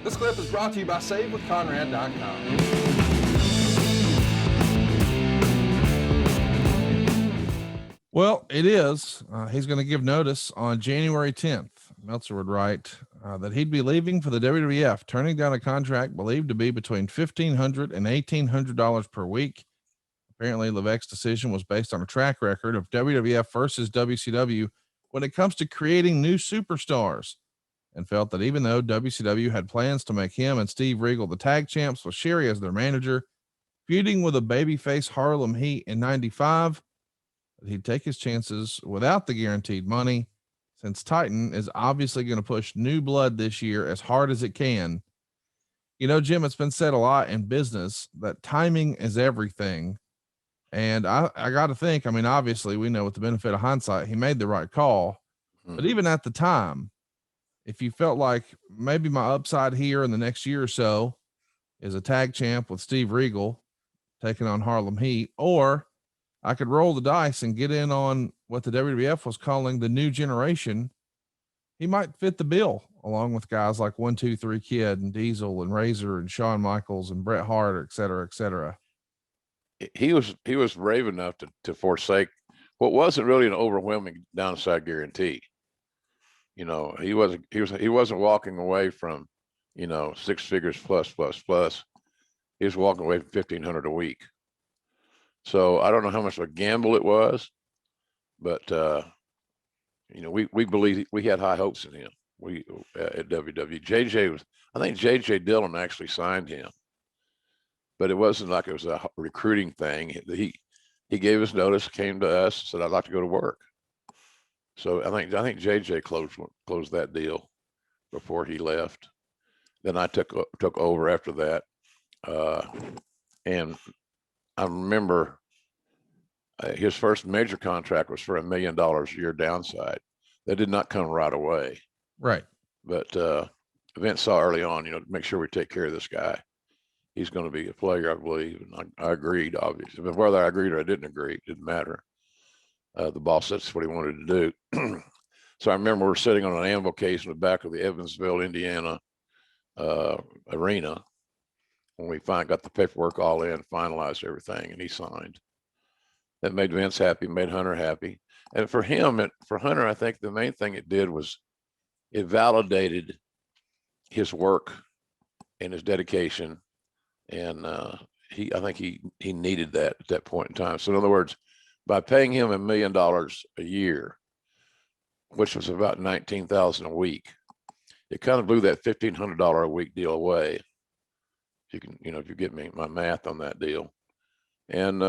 This clip is brought to you by SaveWithConrad.com. Well, it is. He's going to give notice on January 10th. Meltzer would write that he'd be leaving for the WWF, turning down a contract believed to be between $1,500 and $1,800 per week. Apparently, Levesque's decision was based on a track record of WWF versus WCW when it comes to creating new superstars, and felt that even though WCW had plans to make him and Steve Regal the tag champs with Sherry as their manager, feuding with a babyface Harlem Heat in 95, he'd take his chances without the guaranteed money, since Titan is obviously going to push new blood this year as hard as it can. You know, Jim, it's been said a lot in business that timing is everything. And I got to think, I mean, obviously, we know with the benefit of hindsight, he made the right call. But even at the time, if you felt like maybe my upside here in the next year or so is a tag champ with Steve Regal taking on Harlem Heat, or I could roll the dice and get in on what the WWF was calling the new generation, he might fit the bill along with guys like 1-2-3 Kid and Diesel and Razor and Shawn Michaels and Bret Hart, et cetera, et cetera. He was brave enough to forsake what wasn't really an overwhelming downside guarantee. You know, he wasn't walking away from, you know, six figures plus. He was walking away from $1,500 a week. So I don't know how much of a gamble it was, but you know, we believe we had high hopes in him. We at WWE. I think JJ Dillon actually signed him, but it wasn't like it was a recruiting thing. He gave us notice, came to us, said, "I'd like to go to work." So I think JJ closed that deal before he left. Then I took over after that, and I remember his first major contract was for $1 million a year downside. That did not come right away, right? But Vince saw early on, you know, to make sure we take care of this guy. He's going to be a player, I believe, and I agreed. Obviously, but whether I agreed or I didn't agree, it didn't matter. The boss said that's what he wanted to do. So I remember we're sitting on an anvil case in the back of the Evansville, Indiana arena when we finally got the paperwork all in, finalized everything, and he signed. That made Vince happy, made Hunter happy. And for Hunter, I think the main thing it did was it validated his work and his dedication. And I think he needed that at that point in time. So in other words, by paying him $1 million a year, which was about $19,000 a week, it kind of blew that $1,500 a week deal away. If you can, you know, if you get me my math on that deal, and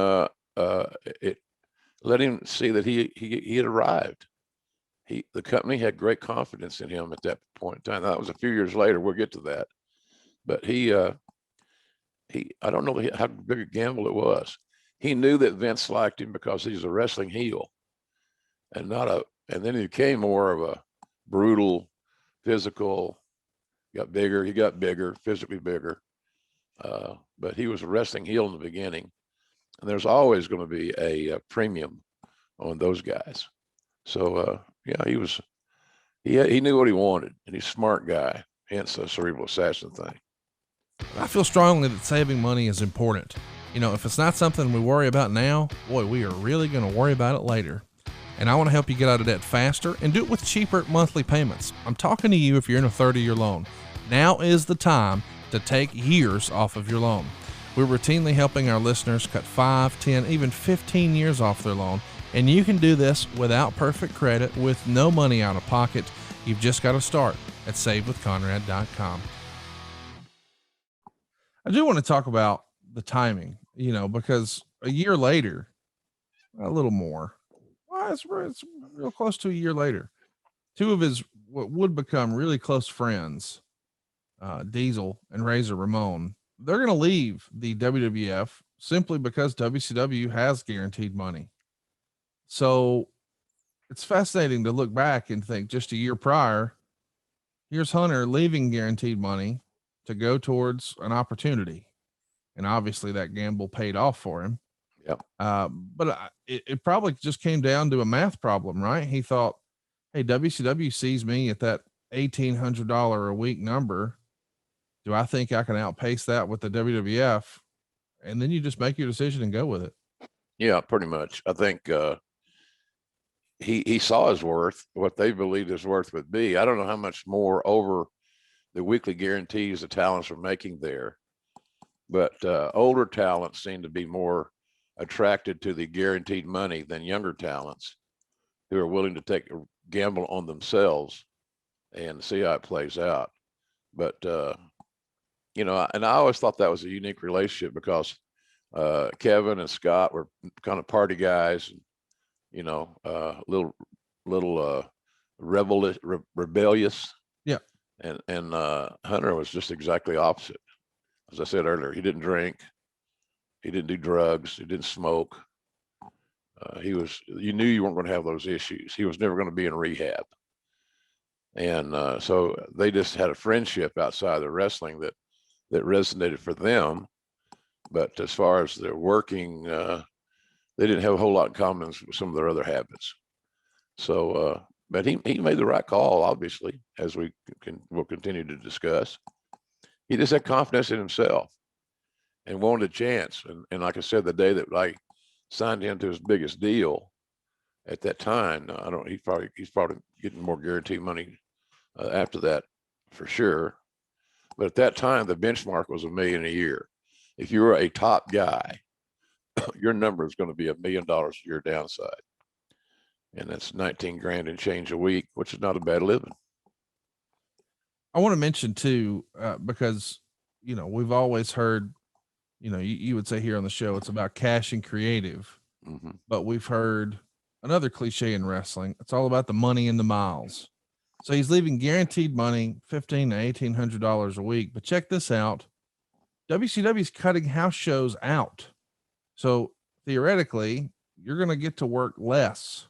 it let him see that he had arrived. The company had great confidence in him at that point in time. That was a few years later. We'll get to that, but I don't know how big a gamble it was. He knew that Vince liked him because he's a wrestling heel, and then he became more of a brutal, physical. He got bigger, physically bigger. But he was a wrestling heel in the beginning, and there's always going to be a premium on those guys. So yeah, he knew what he wanted, and he's a smart guy. Hence the cerebral assassin thing. I feel strongly that saving money is important. You know, if it's not something we worry about now, boy, we are really going to worry about it later. And I want to help you get out of debt faster and do it with cheaper monthly payments. I'm talking to you if you're in a 30-year loan. Now is the time to take years off of your loan. We're routinely helping our listeners cut 5, 10, even 15 years off their loan. And you can do this without perfect credit, with no money out of pocket. You've just got to start at SaveWithConrad.com. I do want to talk about the timing, you know, because a year later, a little more, well, it's real close to a year later, two of his what would become really close friends, Diesel and Razor Ramon, they're going to leave the WWF simply because WCW has guaranteed money. So it's fascinating to look back and think just a year prior, here's Hunter leaving guaranteed money to go towards an opportunity. And obviously that gamble paid off for him. Yep. But it probably just came down to a math problem, right? He thought, hey, WCW sees me at that $1,800 a week number. Do I think I can outpace that with the WWF? And then you just make your decision and go with it. Yeah, pretty much. I think he saw his worth, what they believed his worth would be. I don't know how much more over the weekly guarantees the talents are making there, but older talents seem to be more attracted to the guaranteed money than younger talents who are willing to take a gamble on themselves and see how it plays out. But you know, and I always thought that was a unique relationship because Kevin and Scott were kind of party guys, and, you know, little rebellious. Yeah. And Hunter was just exactly opposite. As I said earlier, he didn't drink, he didn't do drugs, he didn't smoke. You knew you weren't going to have those issues. He was never going to be in rehab. And so they just had a friendship outside of the wrestling that resonated for them. But as far as their working, they didn't have a whole lot in common with some of their other habits. So, but he made the right call, obviously, as we'll continue to discuss. He just had confidence in himself and wanted a chance. And like I said, the day that I signed him to his biggest deal at that time, he's probably getting more guaranteed money after that for sure. But at that time, the benchmark was $1 million a year. If you were a top guy, your number is going to be $1 million a year downside. And that's 19 grand and change a week, which is not a bad living. I want to mention too, because, you know, we've always heard, you know, you would say here on the show, it's about cash and creative, but we've heard another cliche in wrestling. It's all about the money and the miles. So he's leaving guaranteed money, $1,500 to $1,800 a week. But check this out. WCW is cutting house shows out. So theoretically, you're going to get to work less.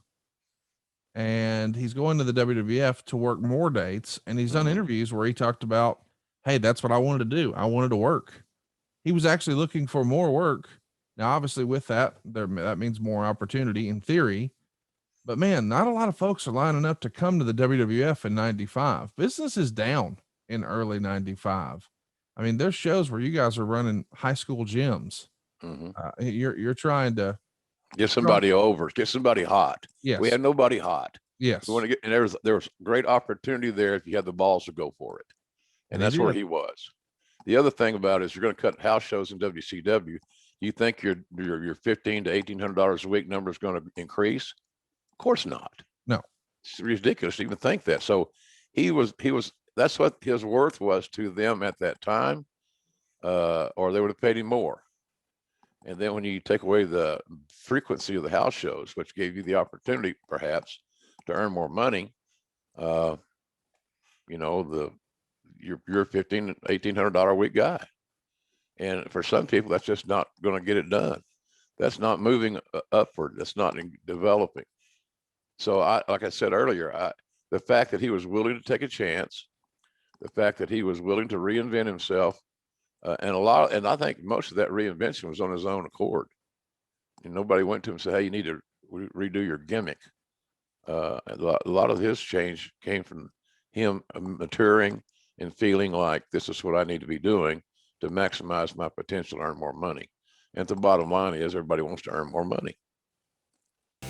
And he's going to the WWF to work more dates. And he's done interviews where he talked about, hey, that's what I wanted to do. I wanted to work. He was actually looking for more work. Now, obviously with that, that means more opportunity in theory. But man, not a lot of folks are lining up to come to the WWF in 95. Business is down in early 95. I mean, there's shows where you guys are running high school gyms. You're trying to get somebody over, get somebody hot. Yes. We had nobody hot. Yes. We want to get, and there was great opportunity there if you had the balls to go for it. And that's where he was. The other thing about it is you're going to cut house shows in WCW. You think your $1,500 to $1,800 a week number is going to increase? Of course not. No, it's ridiculous to even think that. So he was, that's what his worth was to them at that time, or they would have paid him more. And then when you take away the frequency of the house shows, which gave you the opportunity perhaps to earn more money, you know, you're $1,500 to $1,800 a week guy. And for some people, that's just not going to get it done. That's not moving upward. That's not developing. So like I said earlier, the fact that he was willing to take a chance, the fact that he was willing to reinvent himself, and I think most of that reinvention was on his own accord. And nobody went to him and said, hey, you need to redo your gimmick. A lot of his change came from him maturing and feeling like this is what I need to be doing to maximize my potential to earn more money. And the bottom line is everybody wants to earn more money.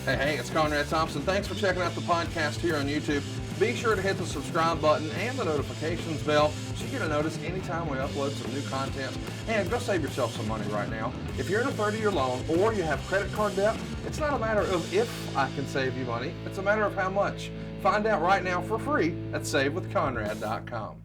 Hey, it's Conrad Thompson. Thanks for checking out the podcast here on YouTube. Be sure to hit the subscribe button and the notifications bell so you get a notice anytime we upload some new content. And go save yourself some money right now. If you're in a 30-year loan or you have credit card debt, it's not a matter of if I can save you money. It's a matter of how much. Find out right now for free at SaveWithConrad.com.